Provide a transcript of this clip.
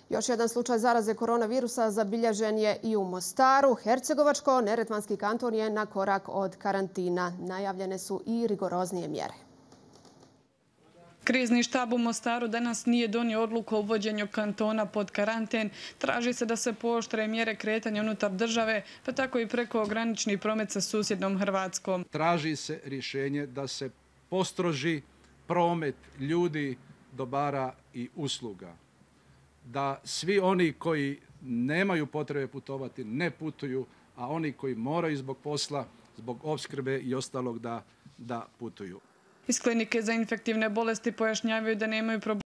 Još jedan slučaj zaraze koronavirusa zabilježen je i u Mostaru. Hercegovačko-neretvanski kanton je na korak od karantina. Najavljene su i rigoroznije mjere. Krizni štab u Mostaru danas nije donio odluku o uvođenju kantona pod karanten. Traži se da se pooštre mjere kretanja unutar države, pa tako i prekogranični promet sa susjednom Hrvatskom. Traži se rješenje da se postroži promet ljudi, dobara i usluga. Da svi oni koji nemaju potrebe putovati ne putuju, a oni koji moraju zbog posla, zbog opskrbe i ostalog da putuju. Iz klinike za infektivne bolesti pojašnjavaju da nemaju problema